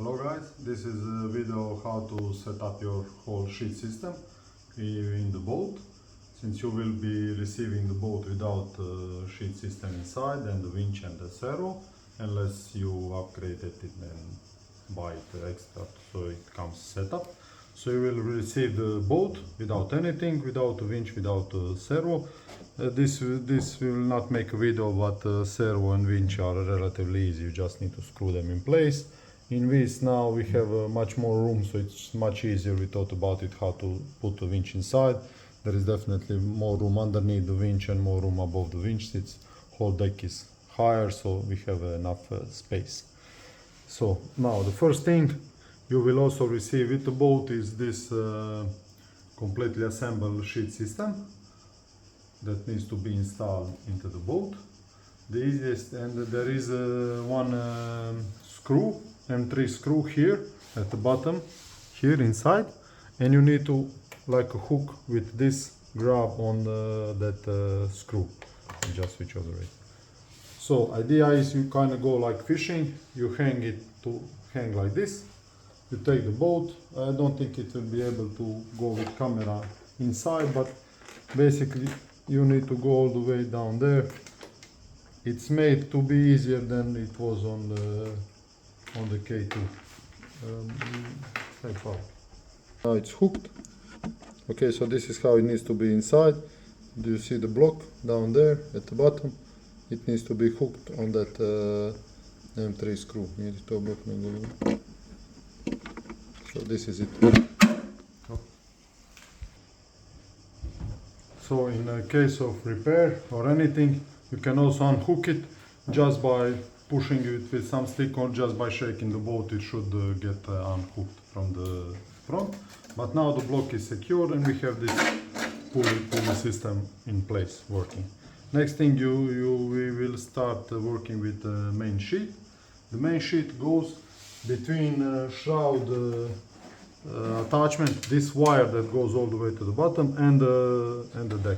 Hello guys, this is a video how to set up your whole sheet system in the boat. Since you will be receiving the boat without sheet system inside and the winch and the servo, unless you upgrade it and buy it extra so it comes set up. So you will receive the boat without anything, without a winch, without a servo. This will not make a video, but servo and winch are relatively easy. You just need to screw them in place. In VISS now we have much more room, so it's much easier. We thought about it how to put a winch inside. There is definitely more room underneath the winch and more room above the winch. Its whole deck is higher, so we have enough space. So now the first thing you will also receive with the boat is this completely assembled sheet system that needs to be installed into the boat. The easiest, and there is one screw, M3 screw here at the bottom, here inside, and you need to like a hook with this grab on that screw and just switch over it. So idea is you kind of go like fishing. You hang it to hang like this. You take the boat. I don't think it will be able to go with camera inside, but basically you need to go all the way down there. It's made to be easier than it was on the K2. Now it's hooked. Okay, so this is how it needs to be inside. Do you see the block down there at the bottom? It needs to be hooked on that M3 screw. So this is it. So in a case of repair or anything, you can also unhook it just by pushing it with some stick, or just by shaking the boat. It should get unhooked from the front. But now the block is secured and we have this pulley system in place working. Next thing we will start working with the main sheet. The main sheet goes between shroud attachment, this wire that goes all the way to the bottom, and the deck.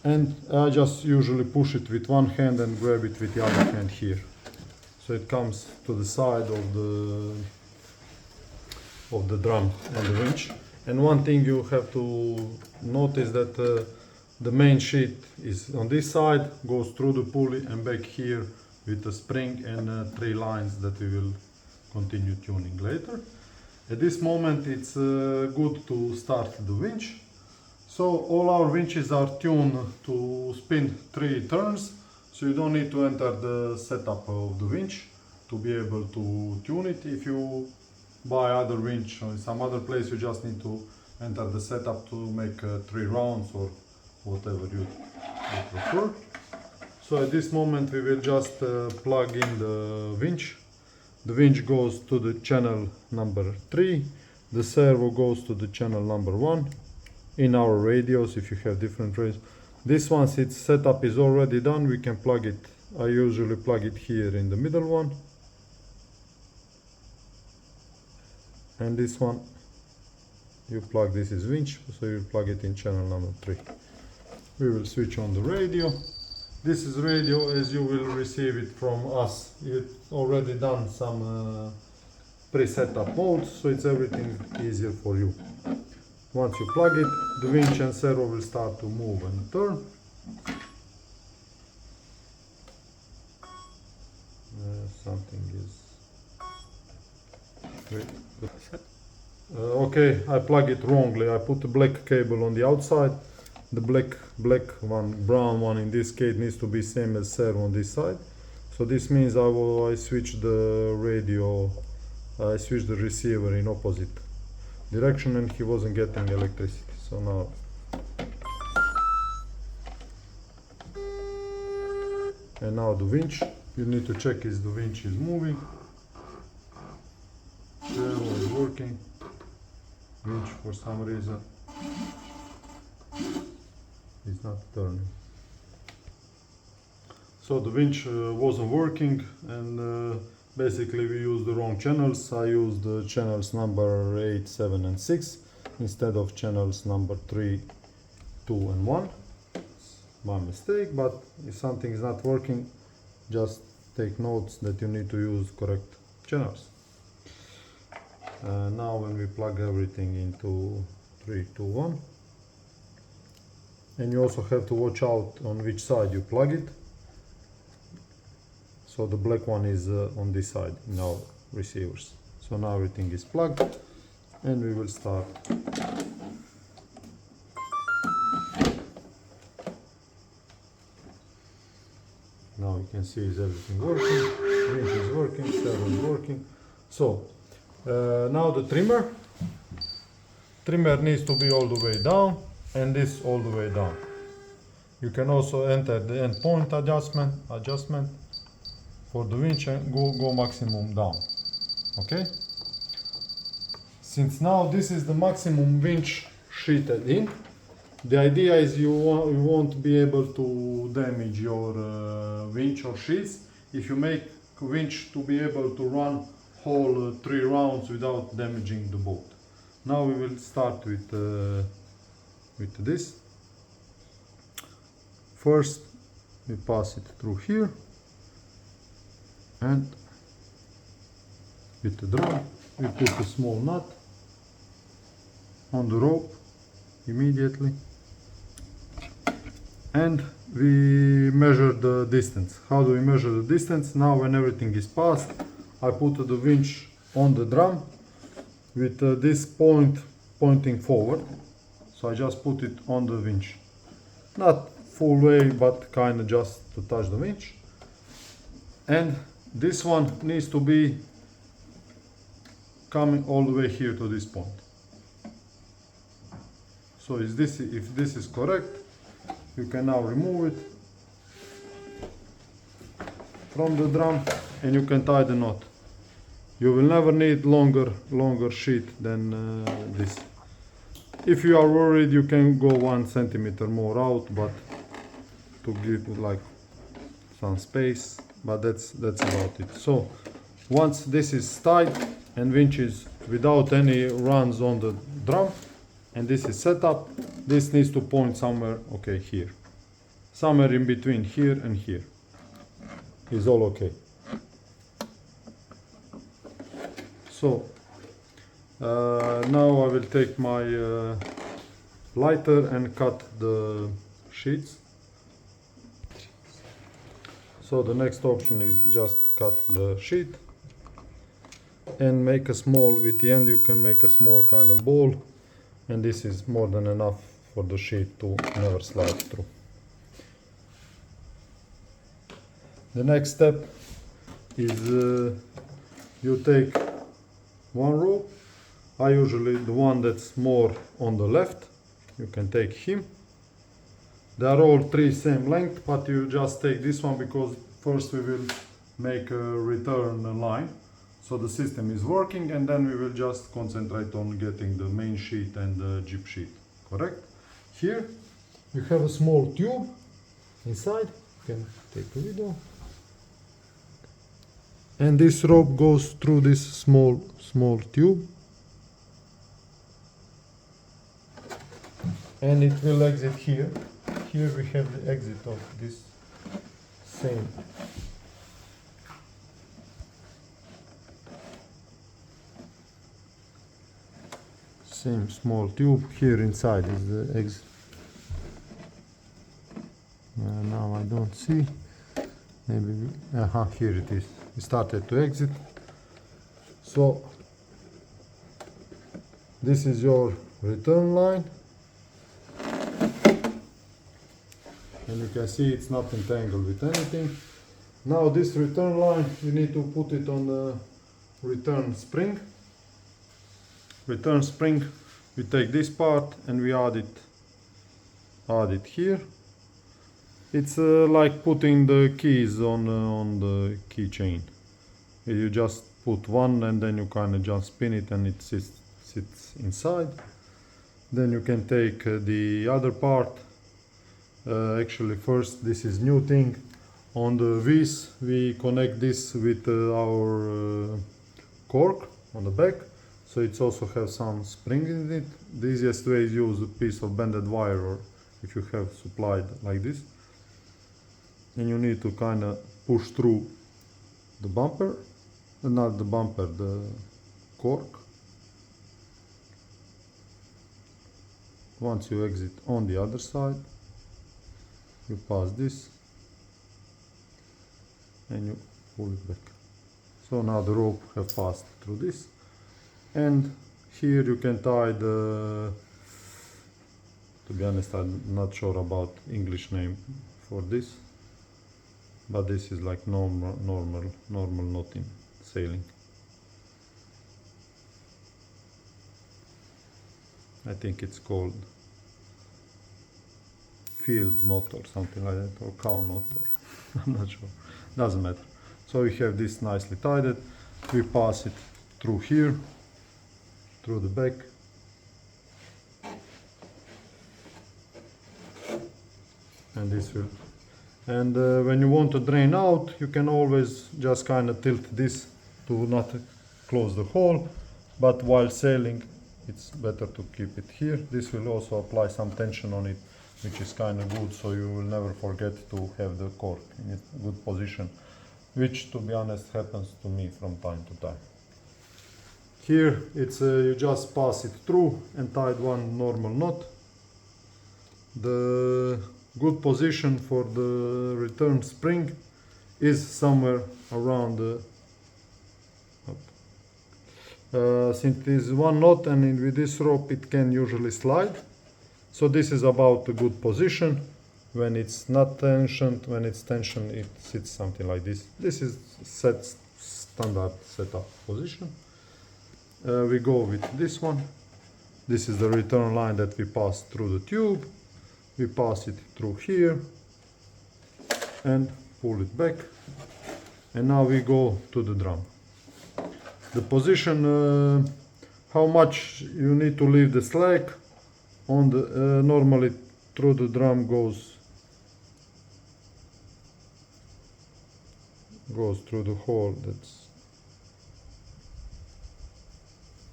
And I just usually push it with one hand and grab it with the other hand here. So it comes to the side of the drum on the winch. And one thing you have to notice that the main sheet is on this side, goes through the pulley and back here with a spring and 3 lines that we will continue tuning later. At this moment it's good to start the winch. So all our winches are tuned to spin 3 turns, so you don't need to enter the setup of the winch to be able to tune it. If you buy other winch or in some other place, you just need to enter the setup to make 3 rounds or whatever you prefer. So at this moment we will just plug in the winch. The winch goes to the channel number 3, the servo goes to the channel number 1. In our radios, if you have different radios. This one, its setup is already done, we can plug it. I usually plug it here in the middle one. And this one, you plug, this is winch, so you plug it in channel number 3. We will switch on the radio. This is radio as you will receive it from us. It's already done some pre-set up modes, so it's everything easier for you. Once you plug it, the winch and servo will start to move and turn. Something is... okay, I plug it wrongly. I put the black cable on the outside. The black one, brown one in this case, needs to be same as servo on this side. So this means I switch the radio, I switch the receiver in opposite direction, and he wasn't getting electricity. So now the winch, you need to check if the winch is moving. Servo is working. Winch for some reason is not turning. So the winch wasn't working, and basically we used the wrong channels. I used the channels number 8, 7 and 6 instead of channels number 3, 2 and 1. It's my mistake, but if something is not working, just take notes that you need to use correct channels. Now when we plug everything into 3, 2, 1, and you also have to watch out on which side you plug it. So the black one is on this side in our receivers. So now everything is plugged and we will start. Now you can see is everything working, winch is working, servo is working. So now the trimmer needs to be all the way down and this all the way down. You can also enter the endpoint adjustment for the winch and go maximum down. Okay? Since now this is the maximum winch sheeted in, the idea is you won't be able to damage your winch or sheets if you make winch to be able to run whole 3 rounds without damaging the boat. Now we will start with this. First we pass it through here and with the drum we put a small nut on the rope immediately and we measure the distance. How do we measure the distance? Now when everything is passed, I put the winch on the drum with this point pointing forward. So I just put it on the winch. Not full way, but kind of just to touch the winch. And this one needs to be coming all the way here to this point. So if this is correct, you can now remove it from the drum and you can tie the knot. You will never need longer sheet than this. If you are worried, you can go 1 centimeter more out, but to give like some space, but that's about it. So once this is tight and winch is without any runs on the drum and this is set up, this needs to point somewhere, okay, here. Somewhere in between here and here is all okay. So now I will take my lighter and cut the sheets. So the next option is just cut the sheet and make a small, with the end you can make a small kind of ball, and this is more than enough for the sheet to never slide through. The next step is you take one rope. I usually the one that's more on the left. You can take him. They are all 3 same length, but you just take this one because first we will make a return line. So the system is working and then we will just concentrate on getting the main sheet and the jib sheet. Correct? Here you have a small tube inside. You can take a video. And this rope goes through this small tube. And it will exit here. Here we have the exit of this same small tube. Here inside is the exit. Now I don't see. Maybe here it is. We started to exit. So this is your return line. And you can see it's not entangled with anything. Now this return line, you need to put it on the return spring. Return spring, we take this part and we add it here. It's like putting the keys on the keychain. You just put one and then you kind of just spin it and it sits inside. Then you can take the other part. Actually first, this is new thing. On the VISS we connect this with our cork on the back. So it also has some spring in it. The easiest way is use a piece of bended wire, or if you have supplied like this. And you need to kind of push through the bumper, not the bumper, the cork. once you exit on the other side, you pass this and you pull it back. So now the rope have passed through this, and here you can tie the, to be honest I'm not sure about English name for this, but this is like normal knot in sailing. I think it's called field knot or something like that, or cow knot, or I'm not sure, doesn't matter. So we have this nicely tied. We pass it through here, through the back, and this will, and when you want to drain out, you can always just kind of tilt this to not close the hole, but while sailing it's better to keep it here. This will also apply some tension on it, which is kind of good, so you will never forget to have the cork in a good position, which to be honest happens to me from time to time. Here it's you just pass it through and tied one normal knot. The good position for the return spring is somewhere around the since it is one knot, and with this rope it can usually slide. So this is about a good position. When it's not tensioned, when it's tensioned, it sits something like this. This is standard setup position. We go with this one. This is the return line that we pass through the tube. We pass it through here and pull it back. And now we go to the drum. The position, how much you need to leave the slack on the normally through the drum goes through the hole that's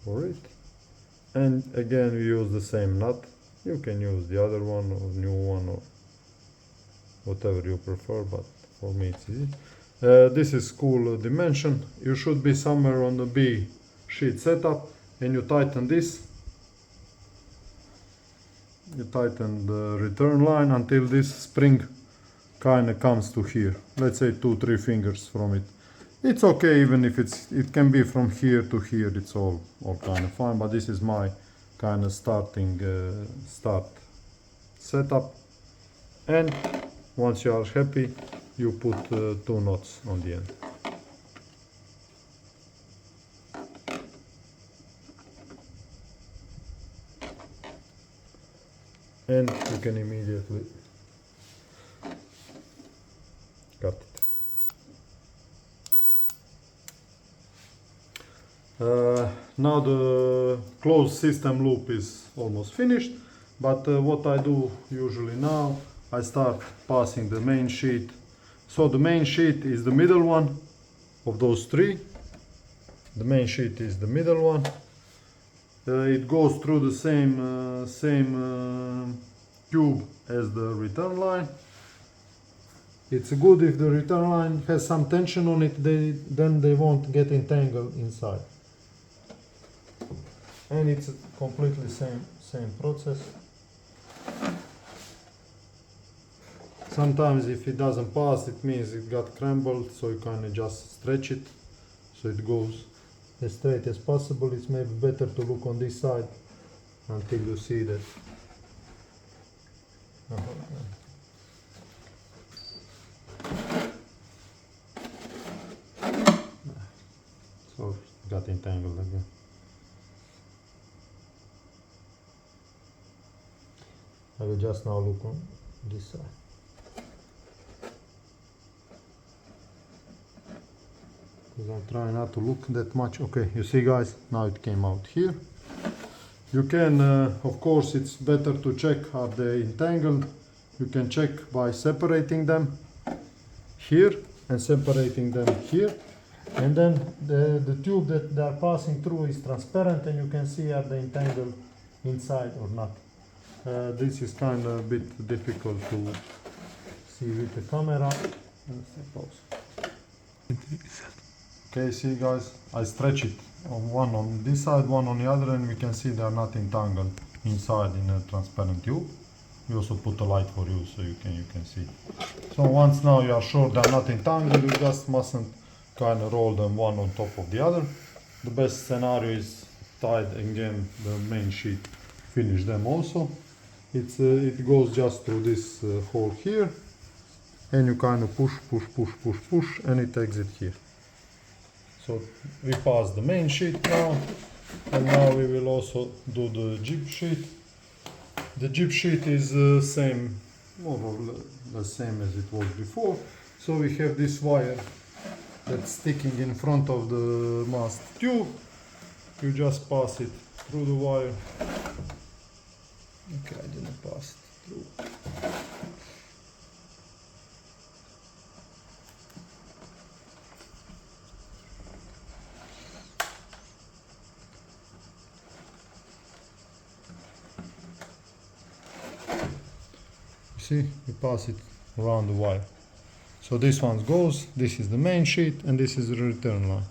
for it, and again we use the same nut. You can use the other one or new one or whatever you prefer, but for me it's easy. This is cool dimension. You should be somewhere on the B sheet setup, and you tighten this. You tighten the return line until this spring kind of comes to here. Let's say 2-3 fingers from it. It's okay even if it can be from here to here. It's all kind of fine. But this is my kind of start setup. And once you are happy, you put 2 knots on the end. And you can immediately cut it. Now the closed system loop is almost finished, but what I do usually now, I start passing the main sheet. So the main sheet is the middle one of those 3. The main sheet is the middle one. It goes through the same tube as the return line. It's good if the return line has some tension on it, then they won't get entangled inside. And it's completely same process. Sometimes if it doesn't pass, it means it got crumbled, so you kind of just stretch it so it goes as straight as possible. It's maybe better to look on this side until you see that. So it got entangled again. I will just now look on this side. Because I'm trying not to look that much. Okay, you see guys, now it came out here. You can, of course, it's better to check are they entangled. You can check by separating them here and separating them here. And then the tube that they are passing through is transparent, and you can see are they entangled inside or not. This is kind of a bit difficult to see with the camera. Okay, see guys, I stretch it, one on this side, one on the other, and we can see they are not entangled. inside in a transparent tube. We also put a light for you so you can see. So once now you are sure they're not entangled, you just mustn't kind of roll them one on top of the other. The best scenario is tied again the main sheet, finish them also. It goes just through this hole here, and you kind of push, and it exits here. So we pass the main sheet now, and now we will also do the jib sheet. The jib sheet is the same, more or less the same as it was before. So we have this wire that's sticking in front of the mast tube. You just pass it through the wire. Okay, I didn't pass it through. See, we pass it around the wire. So this one goes, this is the main sheet, and this is the return line.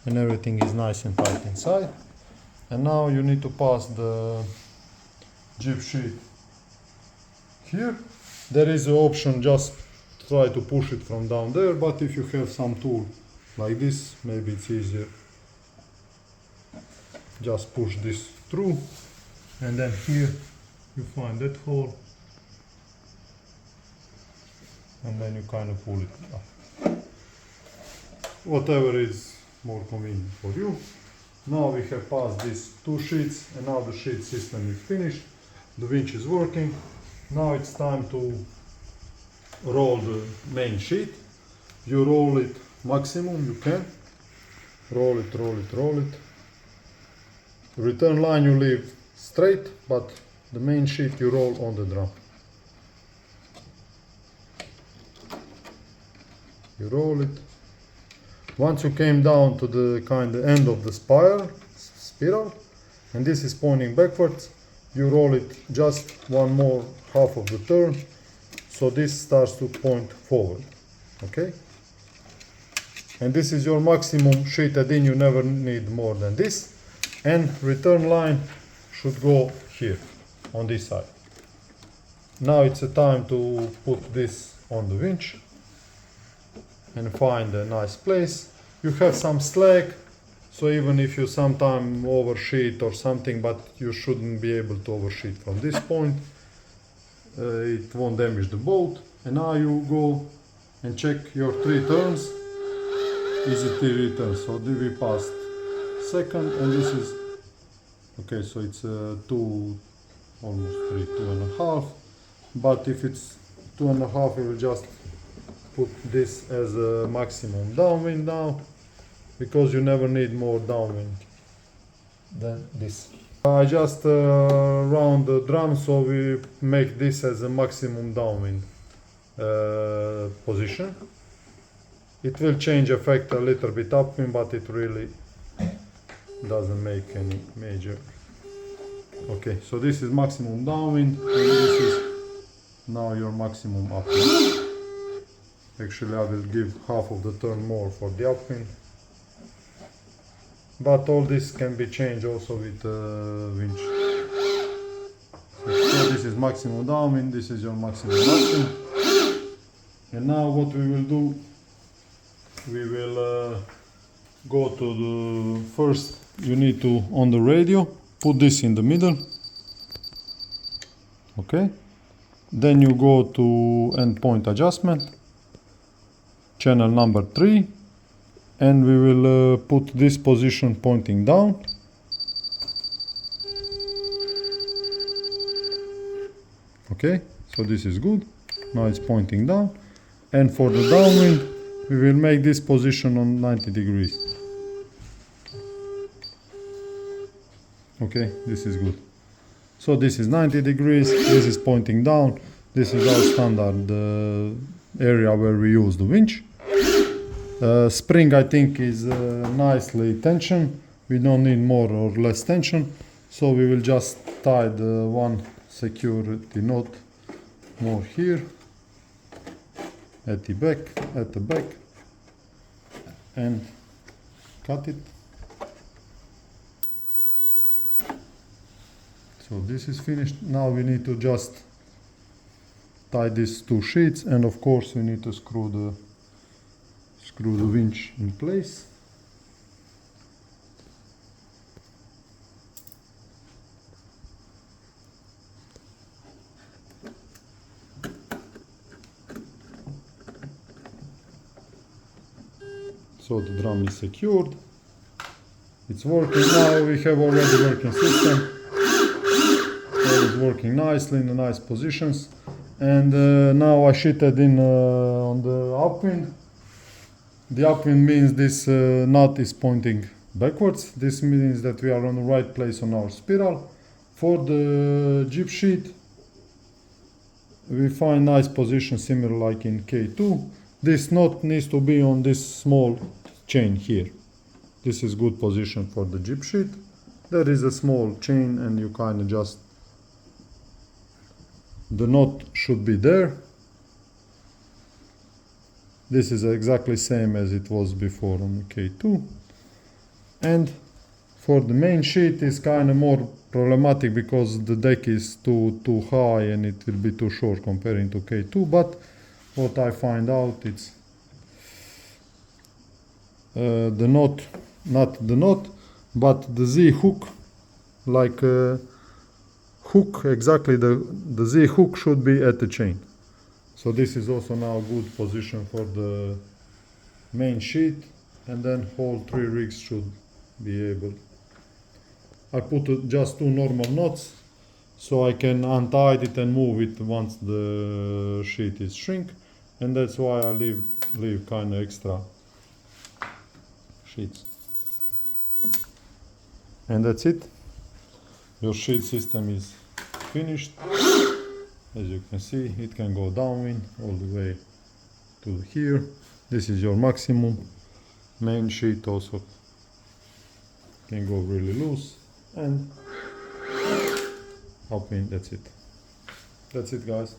And everything is nice and tight inside. And now you need to pass the jib sheet here. There is an option, just try to push it from down there, but if you have some tool like this, maybe it's easier. Just push this through, and then here you find that hole, and then you kind of pull it up. Whatever is more convenient for you. Now we have passed these two sheets, and now the sheet system is finished. The winch is working. Now it's time to roll the main sheet. You roll it maximum you can. Roll it, roll it, roll it. Return line you leave straight, but the main sheet you roll on the drum. You roll it. Once you came down to the kind of end of the spiral, and this is pointing backwards, you roll it just one more half of the turn, so this starts to point forward. Okay? And this is your maximum sheeted in, you never need more than this. And return line should go here, on this side. Now it's a time to put this on the winch and find a nice place. You have some slack, so even if you sometime oversheet or something, but you shouldn't be able to oversheet from this point, it won't damage the boat. And now you go and check your 3 turns. Is it 3 turns? So we passed second, and this is okay, so it's 2, almost 3, 2.5. But if it's 2.5, we will just put this as a maximum downwind now, because you never need more downwind than this. I just round the drum, so we make this as a maximum downwind position. It will change effect a little bit upwind, but it really doesn't make any major. Okay, so this is maximum downwind, and this is now your maximum upwind. Actually, I will give half of the turn more for the upwind. But all this can be changed also with winch. So this is maximum downwind, this is your maximum upwind. And now what we will do, we will go to the first, you need to, on the radio, put this in the middle. Okay. Then you go to endpoint adjustment, channel number 3, and we will put this position pointing down. Okay, so this is good. Now it's pointing down. And for the downwind, we will make this position on 90 degrees. Okay, this is good. So this is 90 degrees, this is pointing down. This is our standard area where we use the winch. Spring, I think, is nicely tension. We don't need more or less tension, so we will just tie the one security knot more here at the back, and cut it. So this is finished. Now we need to just tie these two sheets, and of course we need to screw the winch in place. So the drum is secured. It's working now. We have already working system. All is working nicely in the nice positions. And now I sheeted in on the upwind. The upwind means this nut is pointing backwards. This means that we are on the right place on our spiral. For the jib sheet, we find nice position similar like in K2. This knot needs to be on this small chain here. This is good position for the jib sheet. There is a small chain and you kind of just, the knot should be there. This is exactly same as it was before on K2. And for the main sheet is kind of more problematic because the deck is too high and it will be too short comparing to K2, but what I find out it's the knot, not the knot, but the Z hook, like hook, exactly the Z hook should be at the chain. So this is also now a good position for the main sheet, and then all three rigs should be able. I put just two normal knots so I can untie it and move it once the sheet is shrink, and that's why I leave kind of extra sheets. And that's it. Your sheet system is finished. As you can see, it can go downwind all the way to here. This is your maximum. Main sheet also can go really loose, and upwind. That's it. That's it, guys.